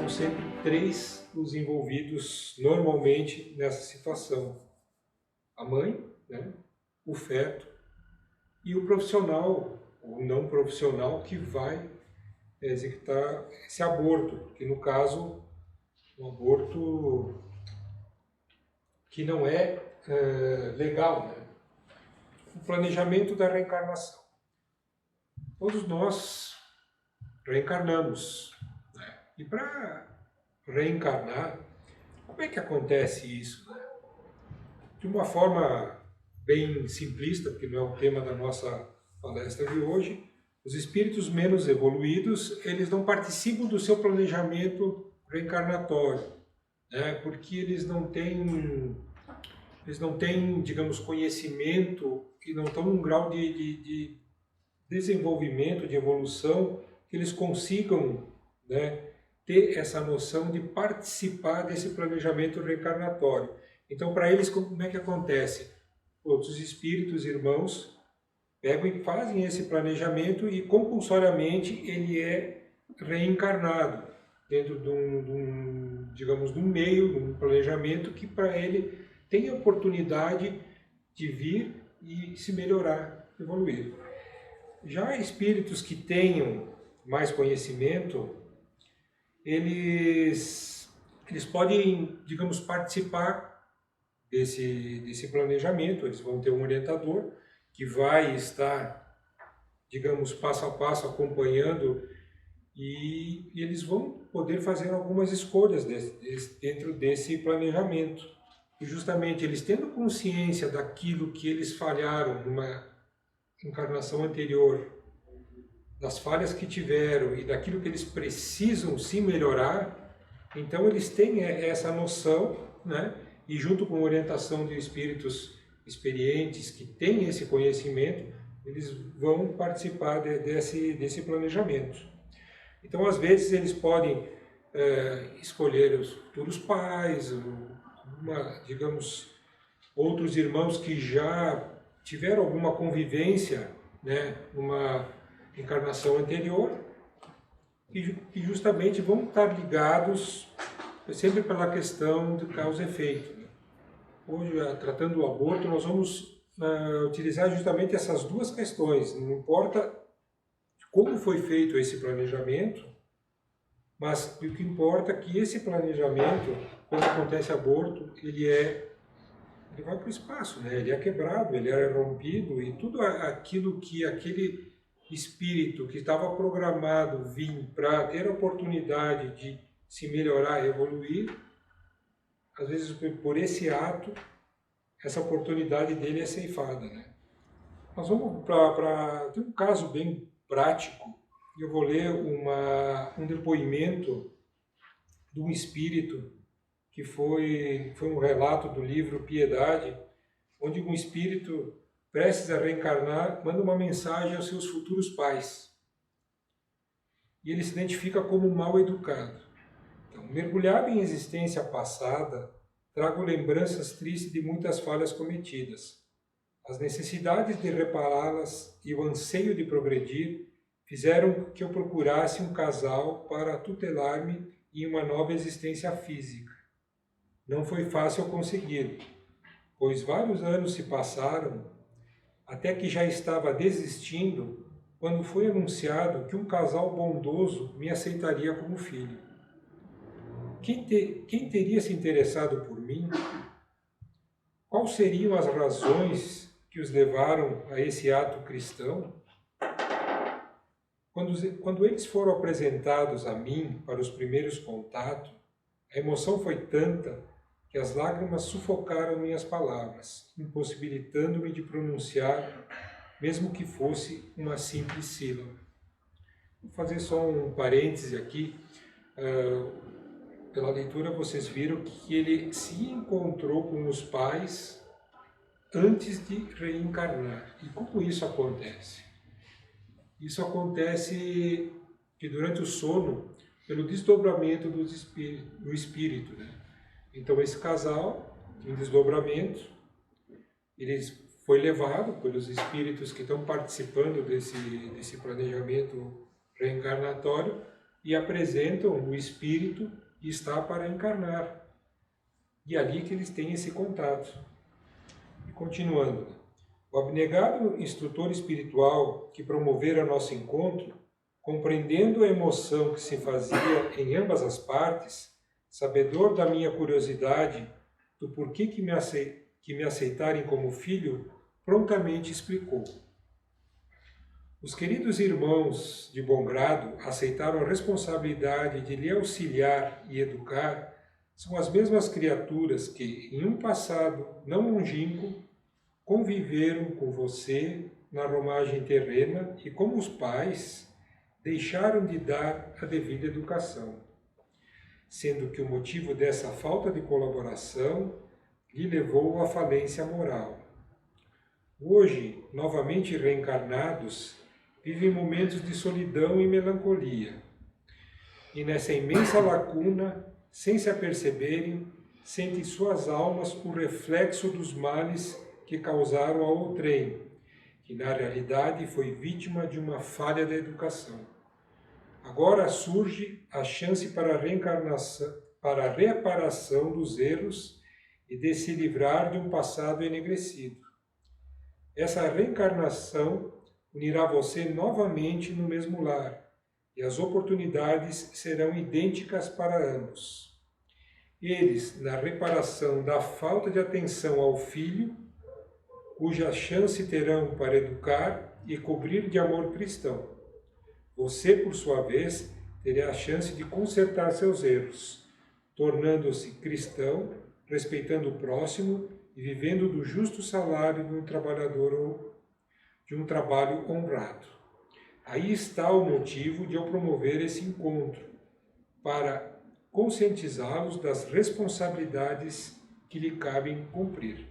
são sempre três os envolvidos normalmente nessa situação: a mãe, né, o feto e o profissional ou não profissional que vai executar esse aborto, que no caso, um aborto que não é legal, né? O planejamento da reencarnação. Todos nós reencarnamos, né? E para reencarnar, como é que acontece isso, né? De uma forma bem simplista, porque não é o tema da nossa palestra de hoje, os espíritos menos evoluídos, eles não participam do seu planejamento reencarnatório, né? Porque eles não têm, digamos, conhecimento, que não estão num grau de desenvolvimento, de evolução, que eles consigam, né, ter essa noção de participar desse planejamento reencarnatório. Então, para eles, como é que acontece? Outros espíritos, irmãos, pegam e fazem esse planejamento e compulsoriamente ele é reencarnado dentro digamos, de um meio, de um planejamento que para ele tem a oportunidade de vir e se melhorar, evoluir. Já espíritos que tenham mais conhecimento, eles podem, digamos, participar desse planejamento. Eles vão ter um orientador que vai estar, digamos, passo a passo acompanhando e eles vão poder fazer algumas escolhas dentro desse planejamento. E justamente eles tendo consciência daquilo que eles falharam numa encarnação anterior, das falhas que tiveram e daquilo que eles precisam se melhorar, então eles têm essa noção, né? E junto com a orientação de espíritos experientes que têm esse conhecimento, eles vão participar desse planejamento. Então, às vezes, eles podem escolher os futuros pais, digamos, outros irmãos que já tiveram alguma convivência, né, numa encarnação anterior, e justamente vão estar ligados sempre pela questão do causa e efeito. Hoje, tratando do aborto, nós vamos utilizar justamente essas duas questões. Não importa como foi feito esse planejamento, mas o que importa é que esse planejamento, quando acontece aborto, ele vai para o espaço, né? Ele é quebrado, ele é rompido, e tudo aquilo que aquele espírito que estava programado vir para ter a oportunidade de se melhorar, evoluir, às vezes por esse ato, essa oportunidade dele é ceifada, né? Nós vamos tem um caso bem prático. Eu vou ler um depoimento de um espírito que foi um relato do livro Piedade, onde um espírito prestes a reencarnar manda uma mensagem aos seus futuros pais. E ele se identifica como mal educado. Então, mergulhado em existência passada, trago lembranças tristes de muitas falhas cometidas. As necessidades de repará-las e o anseio de progredir fizeram que eu procurasse um casal para tutelar-me em uma nova existência física. Não foi fácil conseguir, pois vários anos se passaram, até que já estava desistindo, quando foi anunciado que um casal bondoso me aceitaria como filho. Quem teria se interessado por mim? Quais seriam as razões que os levaram a esse ato cristão? Quando eles foram apresentados a mim para os primeiros contatos, a emoção foi tanta que as lágrimas sufocaram minhas palavras, impossibilitando-me de pronunciar, mesmo que fosse uma simples sílaba. Vou fazer só um parêntese aqui. Pela leitura vocês viram que ele se encontrou com os pais antes de reencarnar. E como isso acontece? Isso acontece que durante o sono, pelo desdobramento do espírito, né? Então esse casal, em desdobramento, ele foi levado pelos espíritos que estão participando desse planejamento reencarnatório e apresentam o espírito que está para encarnar. E é ali que eles têm esse contato. E continuando, o abnegado instrutor espiritual que promovera nosso encontro, compreendendo a emoção que se fazia em ambas as partes, sabedor da minha curiosidade do porquê que me aceitarem como filho, prontamente explicou. Os queridos irmãos de bom grado aceitaram a responsabilidade de lhe auxiliar e educar. São as mesmas criaturas que, em um passado não longínquo, conviveram com você na romagem terrena e, como os pais, deixaram de dar a devida educação, sendo que o motivo dessa falta de colaboração lhe levou à falência moral. Hoje, novamente reencarnados, vivem momentos de solidão e melancolia. E nessa imensa lacuna, sem se aperceberem, sentem suas almas o reflexo dos males que causaram ao outrem, que na realidade foi vítima de uma falha da educação. Agora surge a chance para a reencarnação, para a reparação dos erros e de se livrar de um passado enegrecido. Essa reencarnação unirá você novamente no mesmo lar, e as oportunidades serão idênticas para ambos. Eles, na reparação da falta de atenção ao filho, cuja chance terão para educar e cobrir de amor cristão. Você, por sua vez, terá a chance de consertar seus erros, tornando-se cristão, respeitando o próximo e vivendo do justo salário de um trabalhador, de um trabalho honrado. Aí está o motivo de eu promover esse encontro, para conscientizá-los das responsabilidades que lhe cabem cumprir.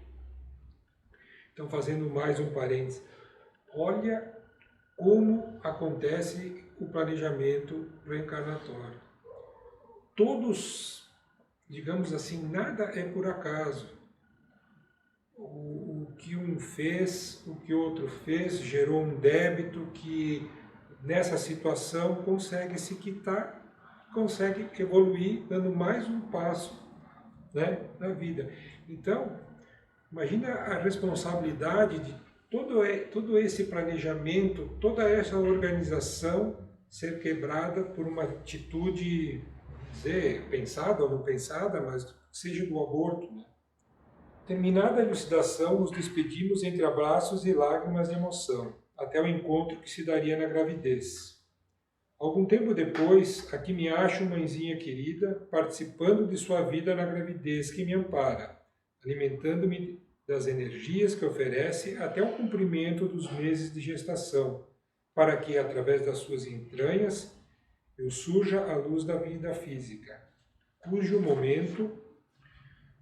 Então, fazendo mais um parênteses, olha como acontece o planejamento reencarnatório. Todos, digamos assim, nada é por acaso. O que um fez, o que outro fez, gerou um débito que, nessa situação, consegue se quitar, consegue evoluir, dando mais um passo, né, na vida. Então, imagina a responsabilidade de todo esse planejamento, toda essa organização ser quebrada por uma atitude, dizer, pensada ou não pensada, mas seja do aborto, né? Terminada a elucidação, nos despedimos entre abraços e lágrimas de emoção, até o encontro que se daria na gravidez. Algum tempo depois, aqui me acho, mãezinha querida, participando de sua vida na gravidez que me ampara, alimentando-me das energias que oferece até o cumprimento dos meses de gestação, para que, através das suas entranhas, eu surja à luz da vida física, cujo momento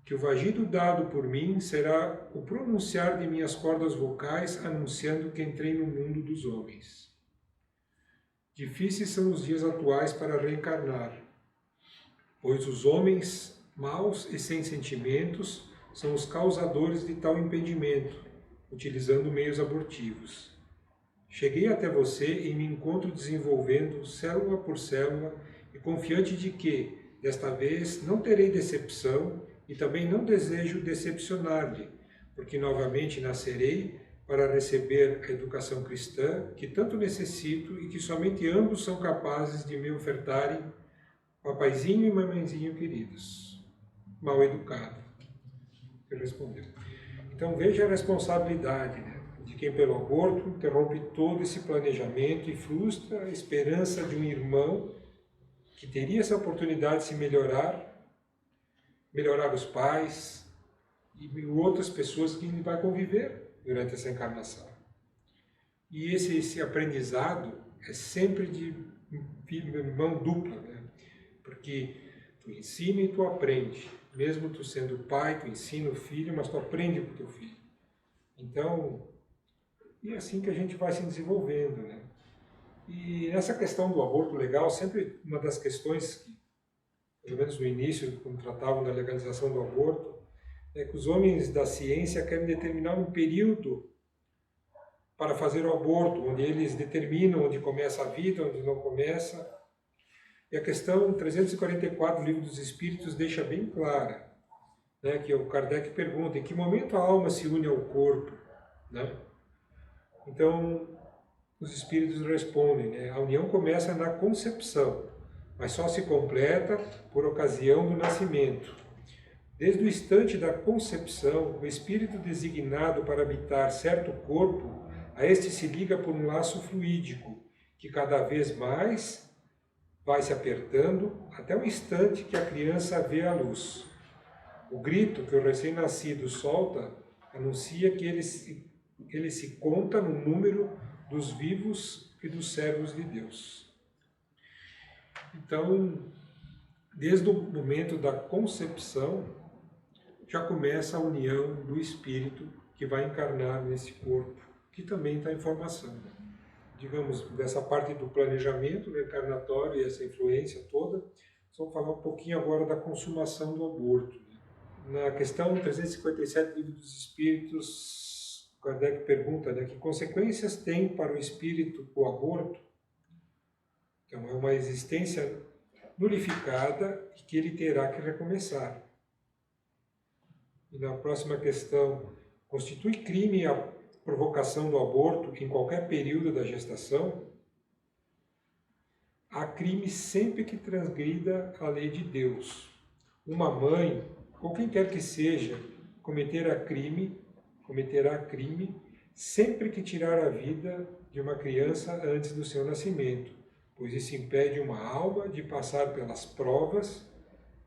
que o vagido dado por mim será o pronunciar de minhas cordas vocais anunciando que entrei no mundo dos homens. Difíceis são os dias atuais para reencarnar, pois os homens maus e sem sentimentos são os causadores de tal impedimento, utilizando meios abortivos. Cheguei até você e me encontro desenvolvendo célula por célula e confiante de que, desta vez, não terei decepção e também não desejo decepcionar-lhe, porque novamente nascerei para receber a educação cristã que tanto necessito e que somente ambos são capazes de me ofertarem, papaizinho e mamãezinho queridos. Mal educado. Ele respondeu. Então veja a responsabilidade, né, de quem pelo aborto interrompe todo esse planejamento e frustra a esperança de um irmão que teria essa oportunidade de se melhorar os pais e outras pessoas que ele vai conviver durante essa encarnação. E esse aprendizado é sempre de mão dupla, né? Porque tu ensina e tu aprende. Mesmo tu sendo pai, tu ensina o filho, mas tu aprende com o teu filho. Então, é assim que a gente vai se desenvolvendo, né? E nessa questão do aborto legal, sempre uma das questões que, pelo menos no início, quando tratavam da legalização do aborto, é que os homens da ciência querem determinar um período para fazer o aborto, onde eles determinam onde começa a vida, onde não começa. E a questão 344 do Livro dos Espíritos deixa bem clara, né, que o Kardec pergunta em que momento a alma se une ao corpo, né? Então, os Espíritos respondem, né, a união começa na concepção, mas só se completa por ocasião do nascimento. Desde o instante da concepção, o espírito designado para habitar certo corpo, a este se liga por um laço fluídico, que cada vez mais vai se apertando até o instante que a criança vê a luz. O grito que o recém-nascido solta anuncia que ele se conta no número dos vivos e dos servos de Deus. Então, desde o momento da concepção, já começa a união do espírito que vai encarnar nesse corpo, que também está em formação. Digamos, dessa parte do planejamento reencarnatório e essa influência toda, vamos falar um pouquinho agora da consumação do aborto. Na questão 357 do Livro dos Espíritos, Kardec pergunta, né, que consequências tem para o espírito o aborto? Então, é uma existência nulificada e que ele terá que recomeçar. E na próxima questão, constitui crime a provocação do aborto em qualquer período da gestação? Há crime sempre que transgrida a lei de Deus. Uma mãe, ou quem quer que seja, cometerá crime sempre que tirar a vida de uma criança antes do seu nascimento, pois isso impede uma alma de passar pelas provas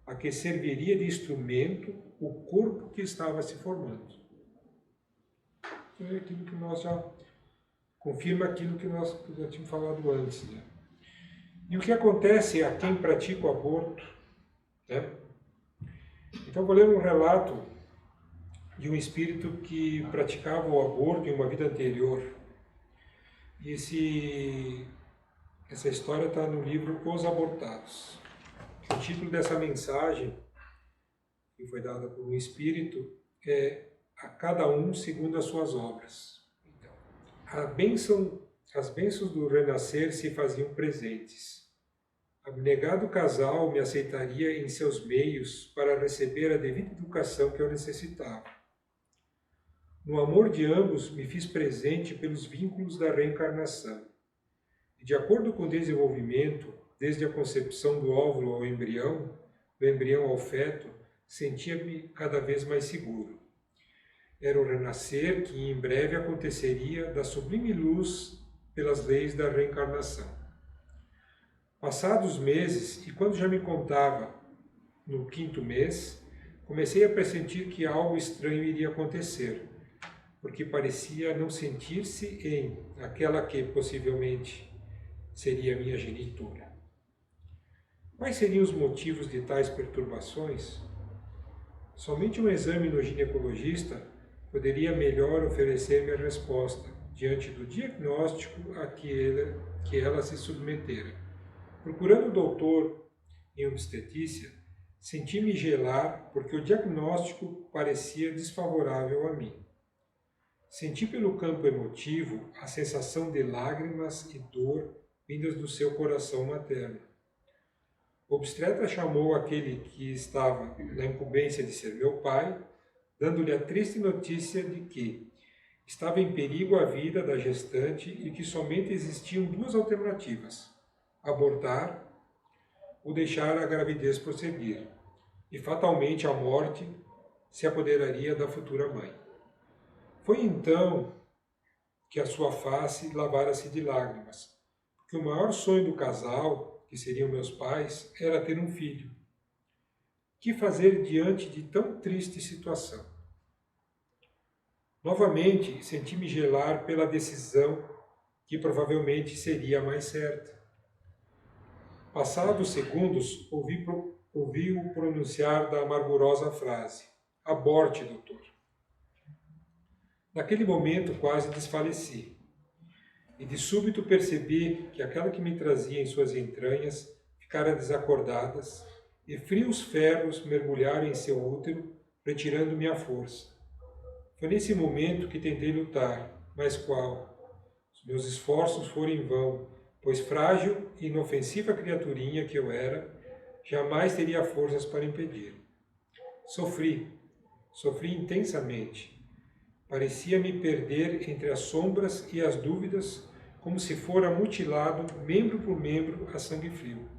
a que serviria de instrumento o corpo que estava se formando. Então é aquilo que nós já confirma aquilo que nós já tínhamos falado antes, né? E o que acontece a quem pratica o aborto, né? Então vou ler um relato de um espírito que praticava o aborto em uma vida anterior. E essa história está no livro Os Abortados. O título dessa mensagem, que foi dada por um espírito, é A cada um segundo as suas obras. Então, as bênçãos do renascer se faziam presentes. Abnegado casal me aceitaria em seus meios para receber a devida educação que eu necessitava. No amor de ambos me fiz presente pelos vínculos da reencarnação. E de acordo com o desenvolvimento, desde a concepção do óvulo ao embrião, do embrião ao feto, sentia-me cada vez mais seguro. Era o renascer que em breve aconteceria da sublime luz pelas leis da reencarnação. Passados meses, e quando já me contava no 5º mês, comecei a pressentir que algo estranho iria acontecer, porque parecia não sentir-se em aquela que possivelmente seria minha genitora. Quais seriam os motivos de tais perturbações? Somente um exame no ginecologista poderia melhor oferecer-me a resposta diante do diagnóstico a que ela se submetera. Procurando o doutor em obstetrícia, senti-me gelar porque o diagnóstico parecia desfavorável a mim. Senti pelo campo emotivo a sensação de lágrimas e dor vindas do seu coração materno. O obstetra chamou aquele que estava na incumbência de ser meu pai, dando-lhe a triste notícia de que estava em perigo a vida da gestante e que somente existiam 2 alternativas: abortar ou deixar a gravidez prosseguir, e fatalmente a morte se apoderaria da futura mãe. Foi então que a sua face lavara-se de lágrimas, porque o maior sonho do casal, que seriam meus pais, era ter um filho. Que fazer diante de tão triste situação? Novamente, senti-me gelar pela decisão que provavelmente seria a mais certa. Passados segundos, ouvi-o pronunciar da amargurosa frase: aborte, doutor. Naquele momento quase desfaleci. E de súbito percebi que aquela que me trazia em suas entranhas ficara desacordadas, e frios ferros mergulharam em seu útero, retirando-me a força. Foi nesse momento que tentei lutar, mas qual? Os meus esforços foram em vão, pois frágil e inofensiva criaturinha que eu era, jamais teria forças para impedir. Sofri intensamente. Parecia-me perder entre as sombras e as dúvidas, como se fora mutilado, membro por membro, a sangue frio.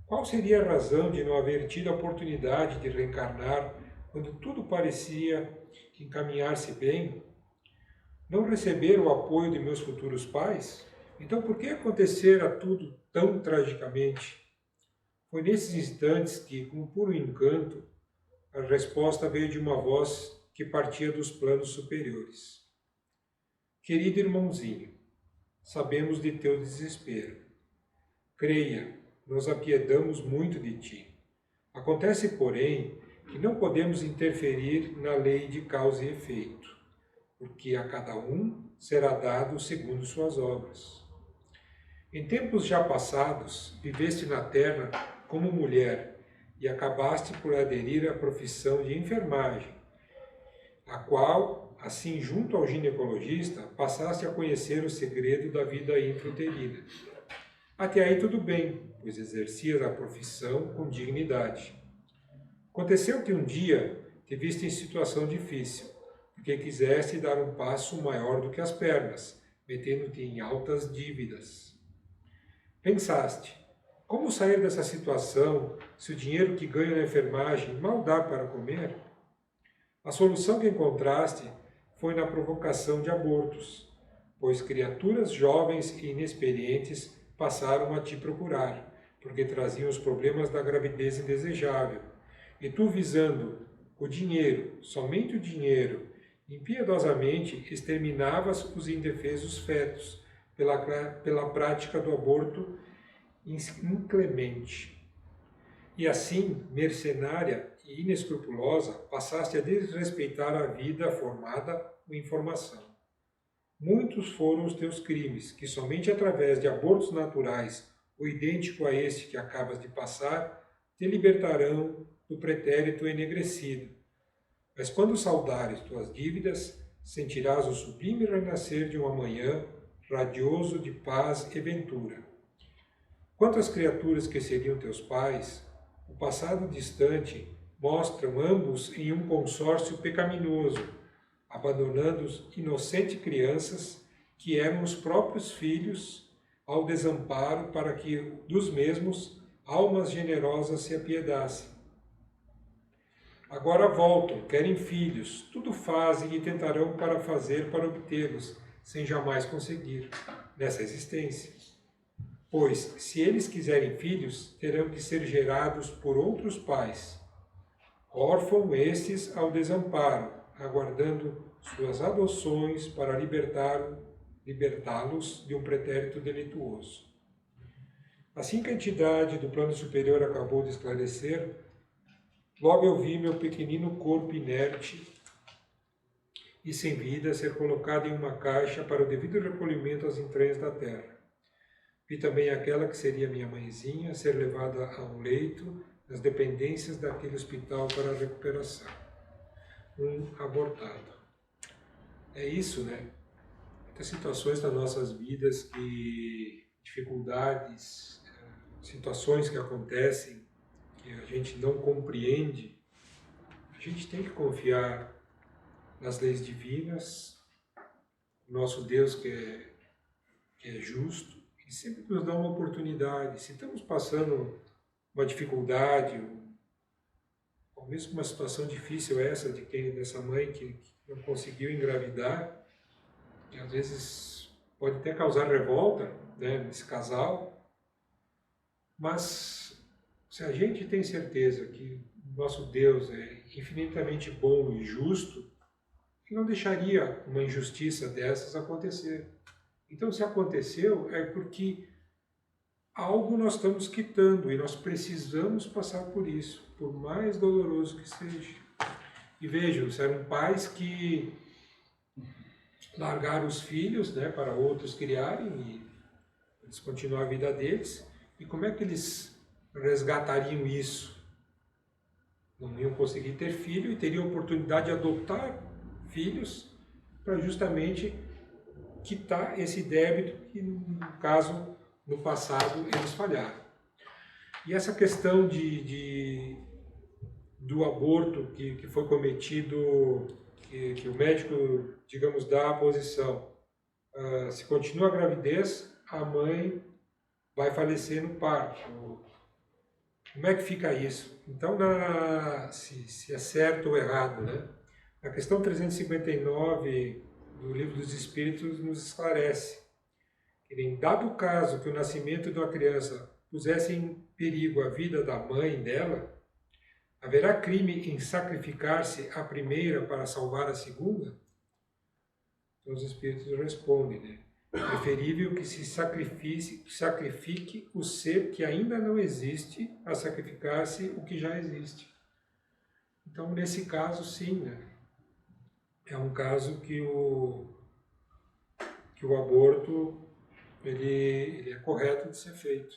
Qual seria a razão de não haver tido a oportunidade de reencarnar quando tudo parecia encaminhar-se bem? Não receber o apoio de meus futuros pais? Então por que acontecera tudo tão tragicamente? Foi nesses instantes que, com puro encanto, a resposta veio de uma voz que partia dos planos superiores. Querido irmãozinho, sabemos de teu desespero. Creia, nos apiedamos muito de ti. Acontece, porém, que não podemos interferir na lei de causa e efeito, porque a cada um será dado segundo suas obras. Em tempos já passados, viveste na terra como mulher e acabaste por aderir à profissão de enfermagem, a qual, assim junto ao ginecologista, passaste a conhecer o segredo da vida intrauterina. Até aí tudo bem, pois exercias a profissão com dignidade. Aconteceu que um dia te viste em situação difícil, porque quiseste dar um passo maior do que as pernas, metendo-te em altas dívidas. Pensaste, como sair dessa situação se o dinheiro que ganho na enfermagem mal dá para comer? A solução que encontraste foi na provocação de abortos, pois criaturas jovens e inexperientes passaram a te procurar, porque traziam os problemas da gravidez indesejável, e tu, visando o dinheiro, somente o dinheiro, impiedosamente exterminavas os indefesos fetos pela prática do aborto inclemente. E assim, mercenária e inescrupulosa, passaste a desrespeitar a vida formada com informação. Muitos foram os teus crimes, que somente através de abortos naturais, ou idêntico a este que acabas de passar, te libertarão do pretérito enegrecido. Mas quando saudares tuas dívidas, sentirás o sublime renascer de um amanhã radioso de paz e ventura. Quanto às criaturas que seriam teus pais, o passado distante mostram ambos em um consórcio pecaminoso, abandonando inocentes crianças que eram os próprios filhos ao desamparo para que dos mesmos almas generosas se apiedassem. Agora voltam, querem filhos, tudo fazem e tentarão para obtê-los, sem jamais conseguir, nessa existência. Pois, se eles quiserem filhos, terão que ser gerados por outros pais. Órfãos estes ao desamparo, aguardando suas adoções para libertá-los de um pretérito delituoso. Assim que a entidade do plano superior acabou de esclarecer, logo eu vi meu pequenino corpo inerte e sem vida ser colocado em uma caixa para o devido recolhimento às entranhas da terra. Vi também aquela que seria minha mãezinha ser levada a um leito nas dependências daquele hospital para a recuperação. Um abortado. É isso, né? Muitas situações das nossas vidas, dificuldades, situações que acontecem, que a gente não compreende, a gente tem que confiar nas leis divinas, nosso Deus que é justo, e sempre nos dá uma oportunidade. Se estamos passando uma dificuldade, ou mesmo uma situação difícil essa dessa mãe que não conseguiu engravidar, que às vezes pode até causar revolta, né, nesse casal, mas se a gente tem certeza que nosso Deus é infinitamente bom e justo, ele não deixaria uma injustiça dessas acontecer. Então, se aconteceu, é porque algo nós estamos quitando e nós precisamos passar por isso, por mais doloroso que seja. E vejam, eram pais que largaram os filhos, né, para outros criarem e eles continuam a vida deles. E como é que eles resgatariam isso? Não iam conseguir ter filho e teriam a oportunidade de adotar filhos para justamente quitar esse débito que, no caso, no passado, eles falharam. E essa questão do aborto que foi cometido, que o médico, digamos, dá a posição, se continua a gravidez, a mãe vai falecer no parto. Como é que fica isso? Então, se é certo ou errado, né? A questão 359 do Livro dos Espíritos nos esclarece que, em dado caso que o nascimento de uma criança pusesse em perigo a vida da mãe dela, haverá crime em sacrificar-se a primeira para salvar a segunda? Então os Espíritos respondem, né? É preferível que se sacrifique o ser que ainda não existe a sacrificar-se o que já existe. Então, nesse caso, sim, né? É um caso que o aborto ele é correto de ser feito.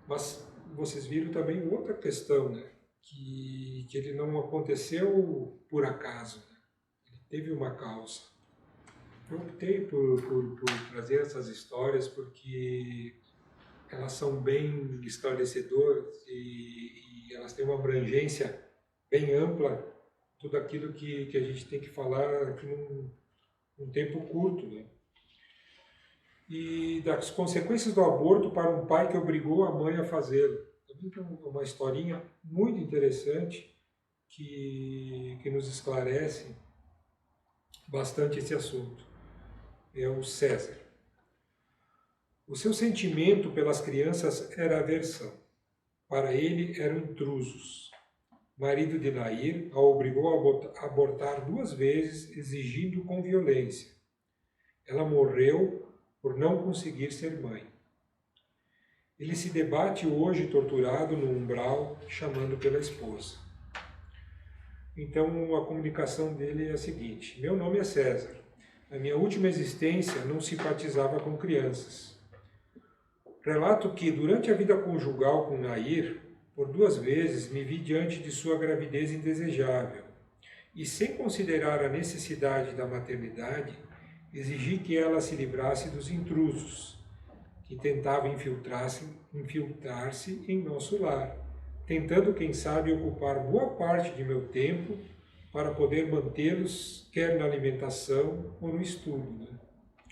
Mas vocês viram também outra questão, né? Que ele não aconteceu por acaso, né? Ele teve uma causa. Eu optei por trazer essas histórias porque elas são bem esclarecedoras e elas têm uma abrangência bem ampla, tudo aquilo que a gente tem que falar aqui num tempo curto, né? E das consequências do aborto para um pai que obrigou a mãe a fazê-lo. Também tem uma historinha muito interessante que nos esclarece bastante esse assunto. É o César. O seu sentimento pelas crianças era aversão. Para ele eram intrusos. Marido de Nair a obrigou a abortar 2 vezes, exigindo com violência. Ela morreu por não conseguir ser mãe. Ele se debate hoje torturado no umbral, chamando pela esposa. Então a comunicação dele é a seguinte: meu nome é César. Na minha última existência não simpatizava com crianças. Relato que, durante a vida conjugal com Nair, por 2 vezes me vi diante de sua gravidez indesejável e, sem considerar a necessidade da maternidade, exigi que ela se livrasse dos intrusos, que tentavam infiltrar-se em nosso lar, tentando, quem sabe, ocupar boa parte de meu tempo para poder mantê-los, quer na alimentação ou no estudo. Né?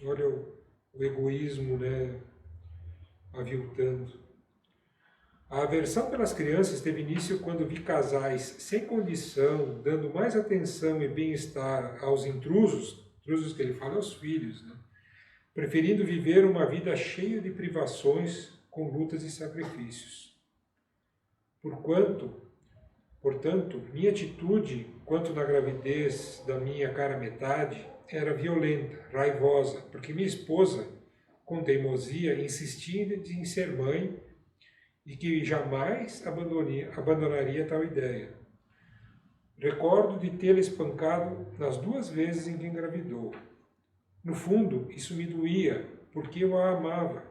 Olha o egoísmo, né, aviltando. A aversão pelas crianças teve início quando vi casais sem condição, dando mais atenção e bem-estar aos intrusos que ele fala aos filhos, né? Preferindo viver uma vida cheia de privações, com lutas e sacrifícios. Portanto, minha atitude quanto na gravidez da minha cara metade era violenta, raivosa, porque minha esposa, com teimosia, insistia em ser mãe e que jamais abandonaria tal ideia. Recordo de tê-la espancado nas 2 vezes em que engravidou. No fundo, isso me doía, porque eu a amava.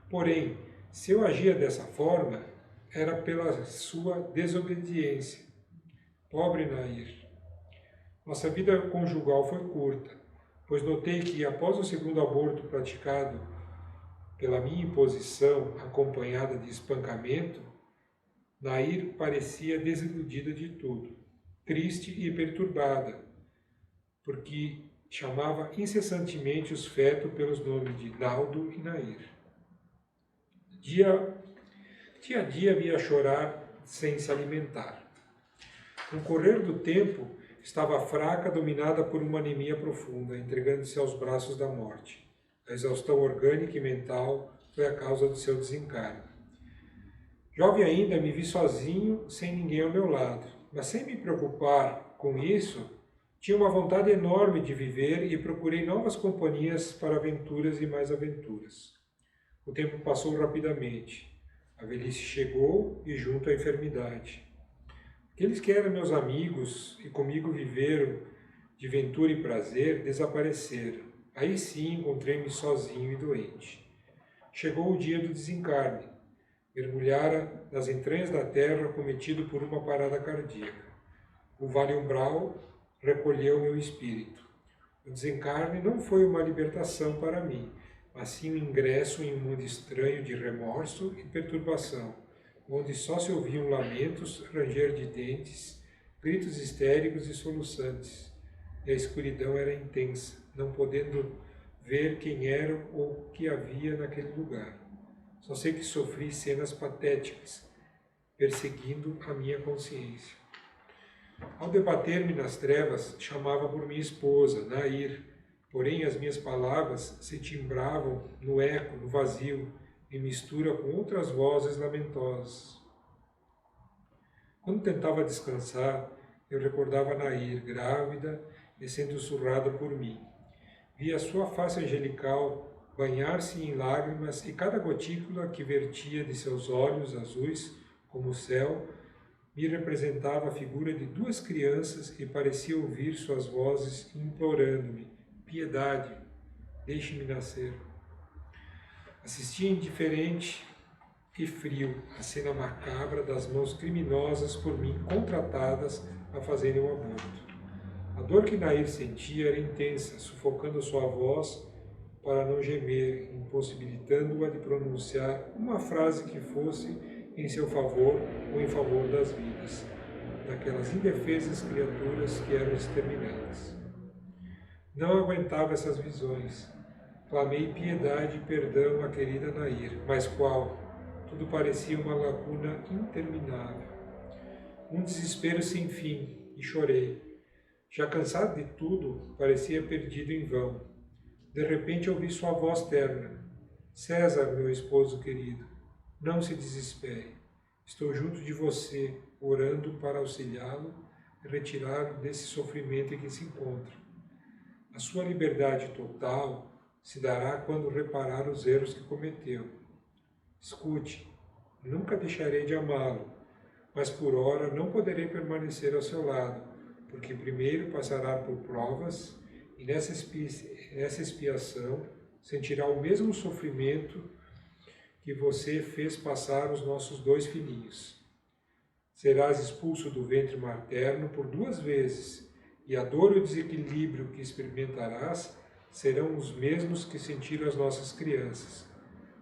Porém, se eu agia dessa forma, era pela sua desobediência. Pobre Nair. Nossa vida conjugal foi curta, pois notei que, após o segundo aborto praticado pela minha imposição, acompanhada de espancamento, Nair parecia desiludida de tudo, triste e perturbada, porque chamava incessantemente os fetos pelos nomes de Naldo e Nair. Dia a dia via chorar sem se alimentar. No correr do tempo, estava fraca, dominada por uma anemia profunda, entregando-se aos braços da morte. A exaustão orgânica e mental foi a causa do seu desencarne. Jovem ainda, me vi sozinho, sem ninguém ao meu lado, mas sem me preocupar com isso, tinha uma vontade enorme de viver e procurei novas companhias para aventuras e mais aventuras. O tempo passou rapidamente. A velhice chegou e junto a enfermidade. Aqueles que eram meus amigos e comigo viveram de ventura e prazer desapareceram. Aí sim encontrei-me sozinho e doente. Chegou o dia do desencarne. Mergulhara nas entranhas da terra cometido por uma parada cardíaca. O vale umbral recolheu meu espírito. O desencarne não foi uma libertação para mim, mas sim um ingresso em um mundo estranho de remorso e perturbação, onde só se ouviam lamentos, ranger de dentes, gritos histéricos e soluçantes. E a escuridão era intensa, não podendo ver quem era ou o que havia naquele lugar. Só sei que sofri cenas patéticas, perseguindo a minha consciência. Ao debater-me nas trevas, chamava por minha esposa, Nair, porém as minhas palavras se timbravam no eco, no vazio, em mistura com outras vozes lamentosas. Quando tentava descansar, eu recordava Nair, grávida e sendo surrada por mim. Via sua face angelical banhar-se em lágrimas e cada gotícula que vertia de seus olhos azuis, como o céu, me representava a figura de duas crianças e parecia ouvir suas vozes implorando-me: piedade, deixe-me nascer. Assistia indiferente e frio a cena macabra das mãos criminosas por mim contratadas a fazerem o aborto. A dor que Nair sentia era intensa, sufocando sua voz para não gemer, impossibilitando-a de pronunciar uma frase que fosse em seu favor ou em favor das vidas, daquelas indefesas criaturas que eram exterminadas. Não aguentava essas visões. Clamei piedade e perdão à querida Nair, mas qual? Tudo parecia uma lacuna interminável. Um desespero sem fim, e chorei. Já cansado de tudo, parecia perdido em vão. De repente ouvi sua voz terna. César, meu esposo querido, não se desespere. Estou junto de você, orando para auxiliá-lo e retirá-lo desse sofrimento em que se encontra. A sua liberdade total se dará quando reparar os erros que cometeu. Escute, nunca deixarei de amá-lo, mas por ora não poderei permanecer ao seu lado, porque primeiro passará por provas e nessa expiação sentirá o mesmo sofrimento que você fez passar os nossos dois filhinhos. Serás expulso do ventre materno por 2 vezes, e a dor e o desequilíbrio que experimentarás serão os mesmos que sentiram as nossas crianças.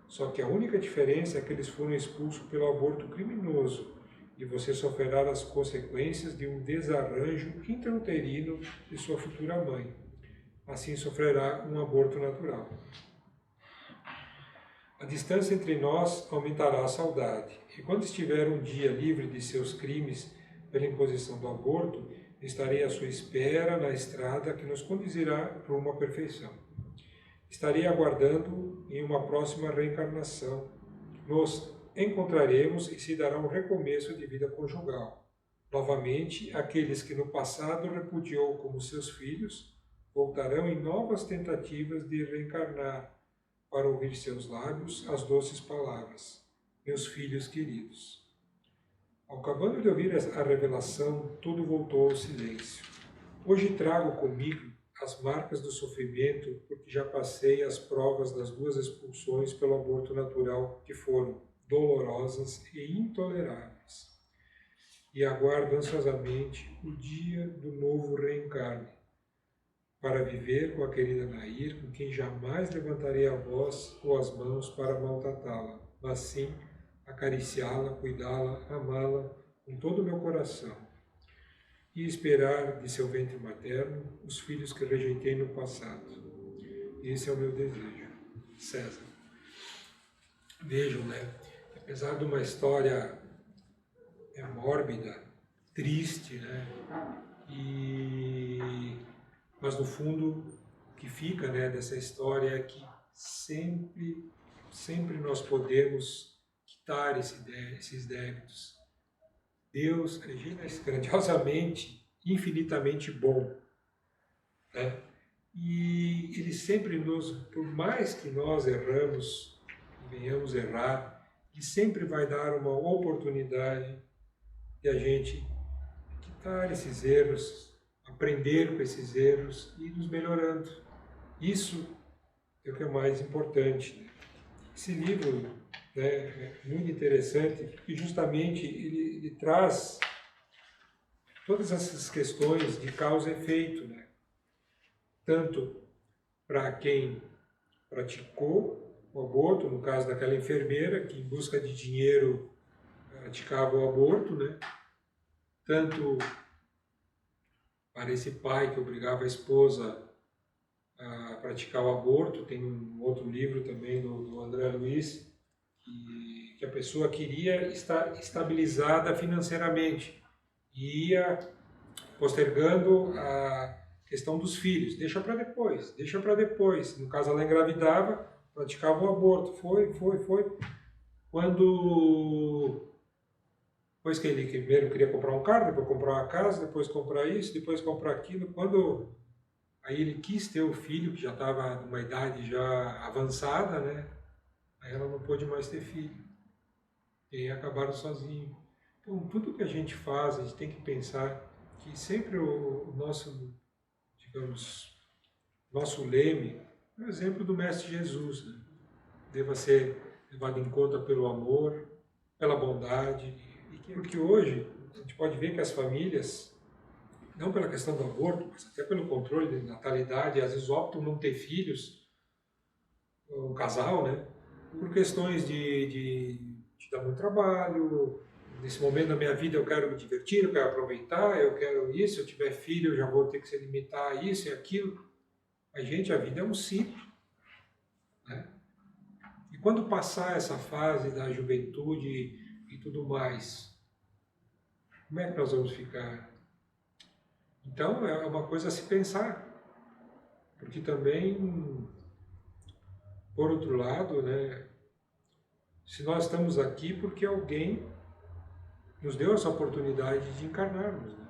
Só que a única diferença é que eles foram expulsos pelo aborto criminoso, e você sofrerá as consequências de um desarranjo intrauterino de sua futura mãe. Assim sofrerá um aborto natural. A distância entre nós aumentará a saudade, e quando estiver um dia livre de seus crimes pela imposição do aborto, estarei à sua espera na estrada que nos conduzirá rumo à perfeição. Estarei aguardando em uma próxima reencarnação. Nos encontraremos e se dará um recomeço de vida conjugal. Novamente, aqueles que no passado repudiou como seus filhos voltarão em novas tentativas de reencarnar para ouvir seus lábios as doces palavras: meus filhos queridos. Acabando de ouvir a revelação, tudo voltou ao silêncio. Hoje trago comigo as marcas do sofrimento, porque já passei as provas das 2 expulsões pelo aborto natural, que foram dolorosas e intoleráveis. E aguardo ansiosamente o dia do novo reencarne, para viver com a querida Nair, com quem jamais levantarei a voz ou as mãos para maltratá-la, mas sim acariciá-la, cuidá-la, amá-la com todo o meu coração, e esperar de seu ventre materno os filhos que rejeitei no passado. Esse é o meu desejo. César. Vejam, né? Apesar de uma história mórbida, triste, né? Mas no fundo, o que fica, né, dessa história é que sempre nós podemos quitar esses débitos. Deus é grandiosamente, infinitamente bom, né? E Ele sempre por mais que nós erramos, venhamos errar, Ele sempre vai dar uma oportunidade de a gente quitar esses erros, aprender com esses erros e ir nos melhorando. Isso é o que é mais importante. Esse livro, né, é muito interessante, porque justamente ele traz todas essas questões de causa e efeito, né? tanto para quem praticou o aborto, no caso daquela enfermeira que em busca de dinheiro praticava o aborto, né? Tanto para esse pai que obrigava a esposa a praticar o aborto. Tem um outro livro também do André Luiz, que a pessoa queria estar estabilizada financeiramente e ia postergando a questão dos filhos. Deixa para depois, deixa para depois. No caso, ela engravidava, praticava o aborto. Foi. Quando... Depois que ele primeiro queria comprar um carro, depois comprar uma casa, depois comprar isso, depois comprar aquilo. Quando aí ele quis ter o filho, que já estava numa idade já avançada, né? Aí ela não pôde mais ter filho. E aí acabaram sozinhos. Então, tudo que a gente faz, a gente tem que pensar que sempre o nosso, digamos, nosso leme é o exemplo do Mestre Jesus, né? Deva ser levado em conta pelo amor, pela bondade. Porque hoje a gente pode ver que as famílias, não pela questão do aborto, mas até pelo controle de natalidade, às vezes optam não ter filhos, um casal, né? Por questões de dar muito trabalho. Nesse momento da minha vida eu quero me divertir, eu quero aproveitar, eu quero isso. Se eu tiver filho, eu já vou ter que se limitar a isso e aquilo. Mas, gente, a vida é um ciclo, né? E quando passar essa fase da juventude e tudo mais, como é que nós vamos ficar? Então, é uma coisa a se pensar. Porque também, por outro lado, né, se nós estamos aqui porque alguém nos deu essa oportunidade de encarnarmos, né?